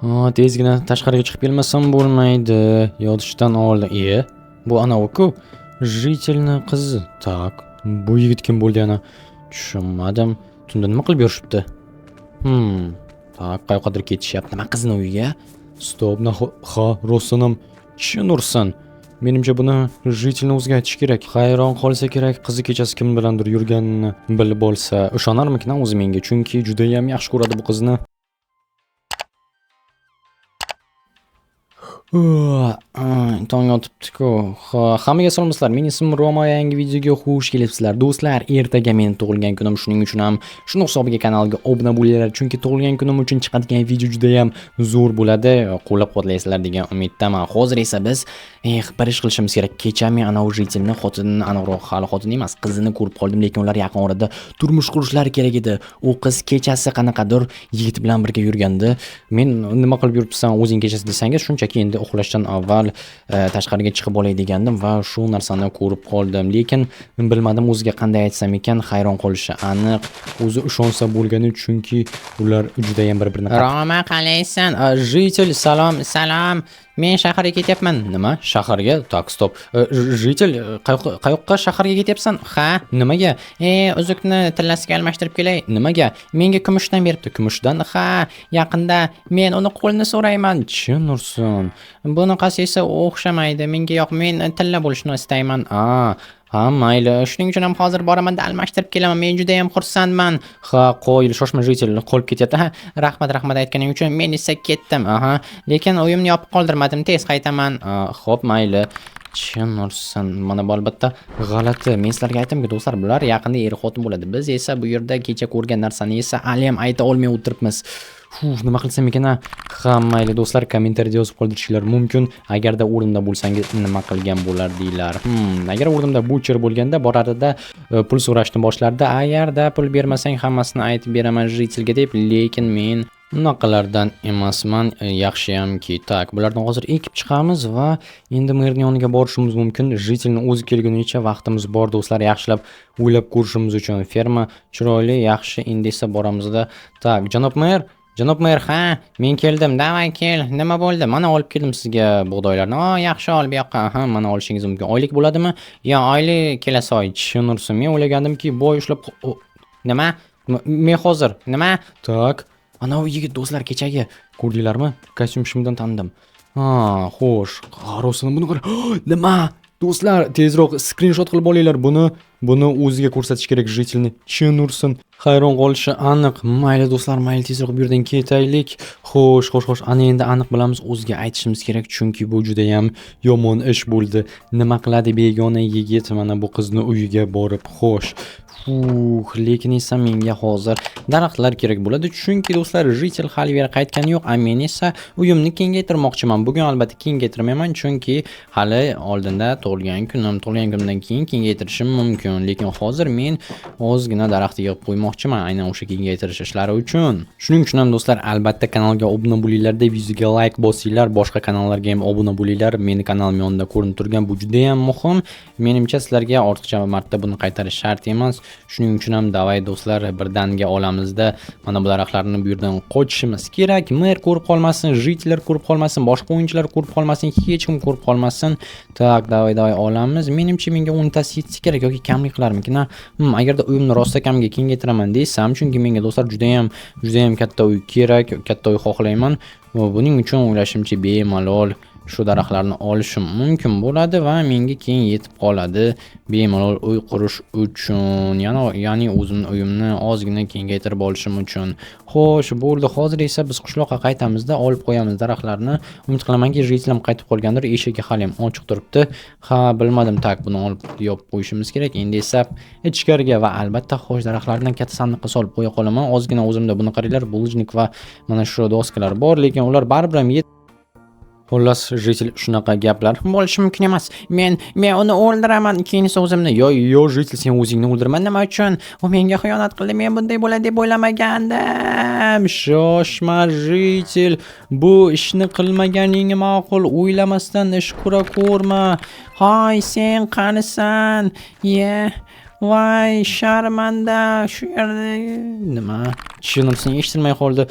Tezgina tashqariga chiqib kelmasam bo'lmaydi. Yotishdan oldin. Bu anavi-ku. Jitelni qizi. Tak. Bu yigit kim bo'ldi ana? Tushunmadim. Tunda nima qilib yurishibdi? Tak, qayoqqadir ketishyapti. Nima qizning uyiga? Stop, ha, rostsanam chin ursin. Menimcha buni jitelni o'ziga aytish kerak. Hayron qolsa kerak, qizi kechasi kim bilandir yurganini bilib olsa, ishonarmikin o'zi menga, chunki juda ham yaxshi ko'radi bu qizni. Tong otibdi-ku. Hammaga salomlar. Men ismim Roma, yangi videoga xush kelibsizlar. Do'stlar, ertaga men tug'ilgan kunim, shuning uchun ham shuni hisobiga kanalga obuna bo'linglar, chunki tug'ilgan kunim uchun chiqadigan video juda ham zo'r bo'ladi. Qo'llab-quvvatlaysizlar degan umiddaman. Hozir esa biz bir ish qilishimiz kerak. Kecha men ana o'jitilni xotinini, aniqroq hali xotin emas, qizini ko'rib qoldim, lekin ular yaqin orada turmush qurishlari kerak edi. U qiz kechasi qanaqadir yigit bilan birga yurgandi. Men nima qilib yuribsan o'zing kechasi desangiz, shunchaki endi uxlashdan avval tashqariga chiqib olay degandim va shu narsani ko'rib qoldim. Lekin bilmadim o'ziga qanday aytsam ekan, hayron qolishi aniq. O'zi ishonsa bo'lgani, chunki ular juda ham bir-birini. Roma, qalaysan? Jitel, salom. Men shaharga ketyapman. Nima? Shaharga? Tak, stop. Jitel, qayoqqa shaharga ketyapsan? Ha, nimaga? uzukni tillasiga almashtirib kelay. Nimaga? Menga kumushdan beribdi. Kumushdan? Ha, yaqinda men uni qo'lini so'rayman. Chin ursin. Bunaqasi esa o'xshamaydi. Menga yo'q, men tilla bo'lishni istayman. Ha, mayli. Shuning uchun ham hozir boraman, almashtirib kelaman. Men juda ham xursandman. Ha, qo'yil, shoshma, jitel, qolib ketyapti. Ha, rahmat aytganing uchun. Men esa ketdim. Lekin uyimni yopib qoldirmadim. Tez qaytaman. Xo'p, mayli. Chin ursin. Mana bu albatta g'alati. Men sizlarga aytdimki, do'stlar, bular yaqinda er-xotin bo'ladi. Biz esa bu yerda kecha ko'rgan narsani esa hali ham ayta olmay o'tiribmiz. Nima qilsam ekan? Ha, mayli do'stlar, kommentariyada yozib qoldirishinglar mumkin. Agarda o'rnimda bo'lsangiz nima qilgan bo'lardinglar? Agar o'rnimda Butcher bo'lganda borarida pul so'rashni boshlardi. Agarda pul bermasang hammasini aytib beraman jitelga deb, lekin men unaqalardan emasman. Yaxshiyamki, tak, bularni hozir ekib chiqamiz va endi merning yoniga borishimiz mumkin. Jitelni o'zi kelgunicha vaqtimiz bor do'stlar, yaxshilab o'ylab ko'rishimiz uchun. Ferma chiroyli, yaxshi. Endi esa boramizda. Tak, Janob mer, ha, men keldim. Davay kel. Nima bo'ldi? Mana olib keldim sizga bug'doylarni. Yaxshi, ol bu yoqqa. Mana olishingiz mumkin. Oylik bo'ladimi? Yo, oylik kelasi oy. Tushunursiz. Men o'ylagandimki, boy ushlab nima? Men hozir. Nima? Tak. Ana u yigit do'stlar kechagi ko'rdinglarmi? Kostyum shimdan tandim. Xo'sh. Qarosini buni qara. Nima? Do'stlar, tezroq screenshot qilib olinglar buni o'ziga ko'rsatish kerak jitelni. Chin ursin. Hayron qolishi aniq. Mayli do'stlar, mayli tezroq bu yerdan ketaylik. Xo'sh. Ana endi aniq bilamiz, o'ziga aytishimiz kerak, chunki bu juda ham yomon ish bo'ldi. Nima qiladi begona yigit mana bu qizni uyiga borib? Xo'sh. Lekin esa menga hozir daraxtlar kerak bo'ladi, chunki do'stlar jitel hali beri qaytgani yo'q. Men esa uyimni kengaytirmoqchiman. Bugun albatta kengaytirmayman, chunki hali oldinda tug'ilgan kunimdan keyin kengaytirishim mumkin. Lekin hozir men ozgina daraxt yig'ib qo'ymoqchiman, aynan o'sha kengaytirish ishlari uchun. Shuning uchun ham do'stlar, albatta kanalga obuna bo'linglar, videoga like bosinglar, boshqa kanallarga ham obuna bo'linglar. Meni kanalim yonida ko'rinib turgan, bu juda ham muhim. Menimcha sizlarga ortiqcha marta buni qaytarish shart emas. Shuning uchun ham davay do'stlar, birdaniga olamizda mana bu daraxtlarni bu yerdan qochishimiz kerak. Mer ko'rib qolmasin, jitellar ko'rib qolmasin, boshqa o'yinchilar ko'rib qolmasin, hech kim ko'rib qolmasin. Tak, davay olamiz. Menimcha menga 10 tasi yetsa kerak yoki kamlik qilarmikin. Agarda uyimni rostakamga kengaytiraman desam, chunki menga do'stlar juda ham katta uy kerak, katta uy xohlayman. Buning uchun o'ylashimcha bemalol shu daraxtlarni olishim mumkin bo'ladi va menga keyin yetib qoladi bemalol uy qurish uchun, ya'ni o'zimning uyimni ozgina kengaytirib olishim uchun. Xo'sh, bo'ldi. Hozir esa biz qishloqqa qaytamizda olib qo'yamiz daraxtlarni. Umid qilamanki, jitelim qaytib qolgandir. Eshigi hali ham ochiq turibdi. Ha, bilmadim, tak, buni olib yopib qo'yishimiz kerak. Endi esa ichkariga va albatta xo'sh daraxtlarni katta sandiqqa solib qo'ya qolaman. Ozgina o'zimda buni qaranglar, bulujnik va mana shu doskalar bor, lekin ular baribir ham xullas, jitel shunaqa gaplar bo'lishi mumkin emas. Men uni o'ldiraman, keyin esa o'zimni. Yo, jitel, sen o'zingni o'ldirma. Nima uchun? U menga xiyonat qildi. Men bunday bo'ladi deb o'ylamagandim. Shoshma jitel. Bu ishni qilmaganing ma'qul. O'ylamasdan ish ko'ra ko'rma. Hoy, sen qanisan? voy sharmanda shu yerda nima tushunimsin eshitilmay qoldi.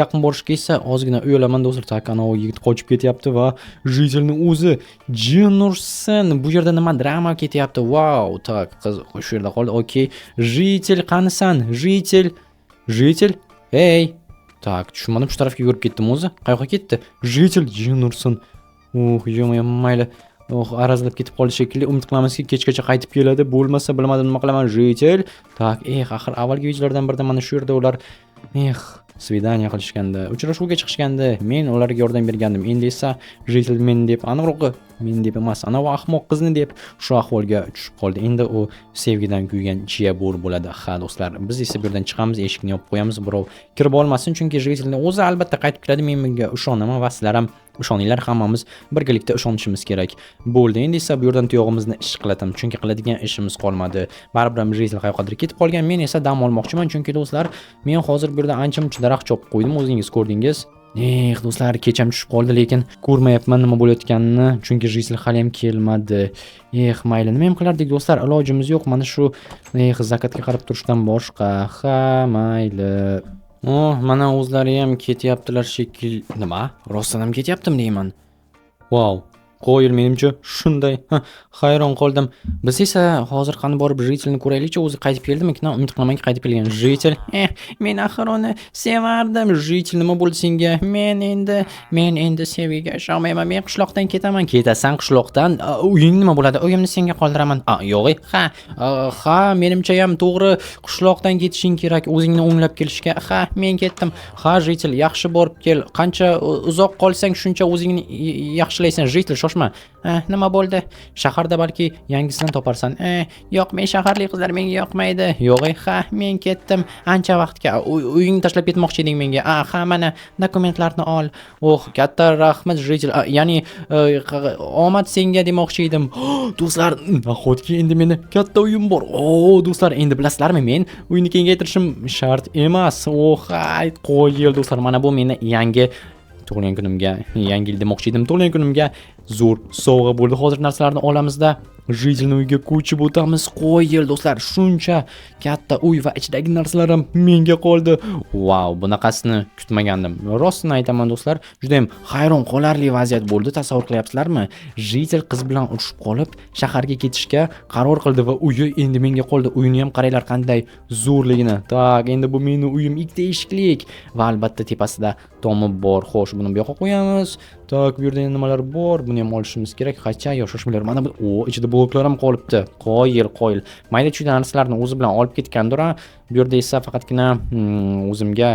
Yaqin borishga esa ozgina uyalaman do'stlar. Tak, anavi yigit qochib ketyapti va Jitilni o'zi jin ursin. Bu yerda nima drama ketyapti? Wow, tak, qiz shu yerda qoldi. Okey. Jitil qanisan? Jitil? Hey. Tak, tushunmadim, shu tarafga yurib ketdim o'zi. Qayoqqa ketdi? Jitil jin ursin. Yo'q, mayli. Arazlab ketib qoldi shekilli. Umid qilamizki, kechgacha qaytib keladi. Bo'lmasa bilmadim nima qilaman. Jitil. Tak, axir avvalgi videolardan birida mana shu yerda ular svidaniya qilishganda, uchrashuvga chiqishganda men ularga yordam bergandim. Endi esa Jitil men deb, aniqrog'i men deb emas, ana va ahmoq qizni deb shu ahvolga tushib qoldi. Endi u sevgidan kuygan chiya bo'r bo'ladi. Ha do'stlar, biz esa bu yerdan chiqamiz, eshikni yopib qo'yamiz, birov kirib olmasin, chunki Jitilni o'zi albatta qaytib keladi. Men bunga ishonaman va sizlar ham ishoninglar, hammamiz birgalikda ishonishimiz kerak. Bo'ldi, endi esa bu yerdan tuyog'imizni ish qilatam, chunki qiladigan ishimiz qolmadi. Baribir Jitil qayoqqadir ketib qolgan. Men esa dam olmoqchiman, chunki do'stlar, men hozir bu yerda ancha-muncha daraxt chopib qo'ydim, o'zingiz ko'rdingiz. Do'stlar, kecham tushib qoldi, lekin ko'rmayapman nima bo'layotganini, chunki Jitil hali ham kelmadi. Mayli, nima ham qilardik do'stlar, ilojimiz yo'q. Mana shu zakatga qarab turishdan boshqa. Ha, mayli. Mana o'zlari ham ketyaptilar shekilli. Nima? Rostdan ham ketyaptimi deyman. Wow. Qo'yil, menimcha shunday. Hayron qoldim. Biz esa hozir qani borib Jitilni ko'raylikchi, o'zi qaytib keldimi-ki? Umid qilamanki qaytib kelgan. Jitil, men axir uni sevardim. Jitil, nima bo'ldi senga? Men endi sevgiga ishonmayman. Men qishloqdan ketaman. Ketasan qishloqdan? Uying nima bo'ladi? Uyimni senga qoldiraman. Yo'q, ha, menimcha ham to'g'ri, qishloqdan ketishing kerak, o'zingni o'nglab kelishga. Ha, men ketdim. Ha, Jitil, yaxshi borib kel. Qancha uzoq qolsang, shuncha o'zingni yaxshilaysan. Jitil, nima bo'ldi? Shaharda balki yangisidan toparsan. Yo'q, men shaharlik qizlar menga yoqmaydi. Yo'q, ha, men ketdim. Ancha vaqtga uyingni tashlab ketmoqchi eding menga. Ha, mana dokumentlarni ol. Katta rahmat Jitil. Ya'ni omad senga demoqchi edim. Do'stlar, nahotki endi meni katta uyim bor. Do'stlar, endi bilasizlarmi, men uyni kengaytirishim shart emas. Qo'yil do'stlar, mana bu meni yangi tug'ilgan kunimga, yangi yil demoqchi edim, tug'ilgan kunimga zo'r sovg'a bo'ldi. Hozir narsalarni olamizda Jitilni uyiga ko'chib o'tamiz. Qo'yil do'stlar, shuncha katta uy va ichidagi narsalar ham menga qoldi. Wow, bunaqasini kutmagandim. Rostini aytaman do'stlar, juda ham hayron qolarli vaziyat bo'ldi. Tasavvur qilyapsizlarmi? Jitil qiz bilan urushib qolib, shaharga ketishga qaror qildi va uyi endi menga qoldi. Uyini ham qaranglar qanday zo'rligini. Tak, endi bu meni uyim ikkita eshiklik va albatta tepasida tomi bor. Xo'sh, buni bu yoqqa qo'yamiz. Tak, bu yerda nimalar bor? Buni ham olishimiz kerak. Qancha yoshashmalar. Mana bu ichida bloklar ham qolibdi. Qo'yil. Mayda-chuyda narsalarni o'zi bilan olib ketgandir. Bu yerda esa faqatgina o'zimga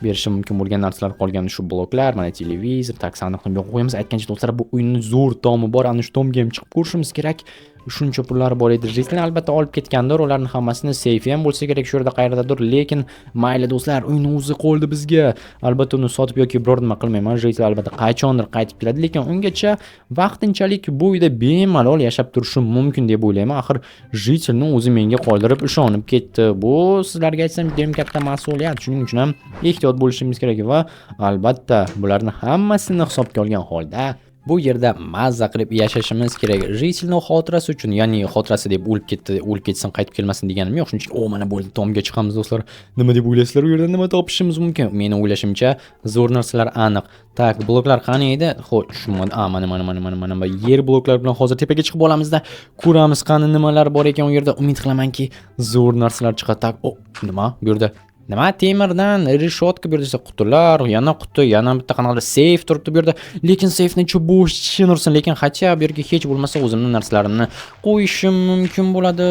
berishim mumkin bo'lgan narsalar qolgan, shu bloklar, mana televizor, tak, sandiqni bu yoqqa qo'yamiz. Aytgancha do'stlar, bu uyning zo'r tomi bor. Ana shu tomga ham chiqib ko'rishimiz kerak. Shuncha pullar bor edi. Jitilni albatta olib ketgandir. Ularning hammasini seyfi ham bo'lsa kerak, shu yerda qayerdadir. Lekin mayli do'stlar, uyning o'zi qoldi bizga. Albatta uni sotib yoki biror nima qilmayman. Jitil albatta qachondir qaytib keladi, lekin ungacha vaqtinchalik bu uyda bemalol yashab turishim mumkin deb o'ylayman. Axir Jitilni o'zi menga qoldirib ishonib ketdi. Bu sizlarga aytsam juda ham katta mas'uliyat. Shuning uchun ham ehtiyot bo'lishimiz kerak va albatta bularni hammasini hisobga olgan holda bu yerda mazza qilib yashashimiz kerak. Jitilning xotirasi uchun, ya'ni xotirasi deb o'lib ketsin, qaytib kelmasin deganim yo'q. Shunchaki mana bo'ldi, tomga chiqamiz do'stlar. Nima deb o'ylaysizlar? U yerda nima topishimiz mumkin? Meni o'ylashimcha zo'r narsalar aniq. Tak, bloklar qani edi? Xo'sh, mana yer bloklar bilan hozir tepaga chiqib olamizda, ko'ramiz qani nimalar bor ekan u yerda. Umid qilamanki zo'r narsalar chiqadi. Tak, nima? Bu yerda nima? Temirdan reshotka, bu yerda qutilar, yana quti, yana bitta qanaqadir seyf turibdi bu yerda. Lekin seyfni ichi bo'sh chinursin, lekin qancha bu yerga hech bo'lmasa o'zimning narsalarimni qo'yishim mumkin bo'ladi.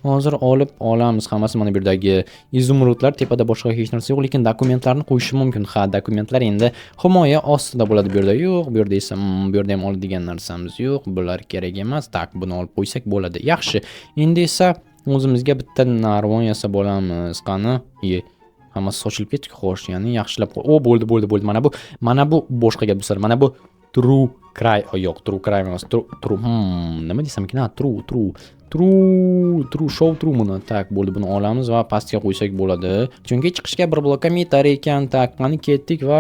Hozir olib olamiz hammasi. Mana bu yerdagi izumrudlar, tepada boshqa hech narsa yo'q, lekin dokumentlarni qo'yishim mumkin. Dokumentlar endi himoya ostida bo'ladi bu yerda. Yo'q, bu yerda esa bu yerda ham oladigan narsamiz yo'q. Bular kerak emas. Tak, buni olib qo'ysak bo'ladi. Yaxshi. Endi esa o'zimizga bitta narvon yasab olamiz. Qani? Hammasi sochilib ketdi. Xo'sh, ya'ni yaxshilab qo'y. Bo'ldi. Mana bu boshqa gap do'stlar. Mana bu true cry. Yo'q, true cry emas. True. Nima desam ekan? True. True show true buni. Tak, bo'ldi, buni olamiz va pastga qo'ysak bo'ladi. Chunki chiqishga bir blokka metar ekan. Tak, qani ketdik va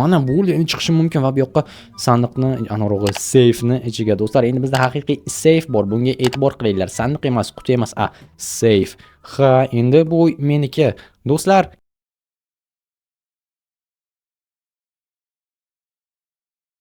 mana bo'ldi. Endi chiqishim mumkin va bu yoqqa sandiqni, aniqrog'i safeni ichiga do'stlar. Endi bizda haqiqiy safe bor. Bunga e'tibor qilinglar. Sandiq emas, quti emas, safe. Endi bu meniki. Do'stlar,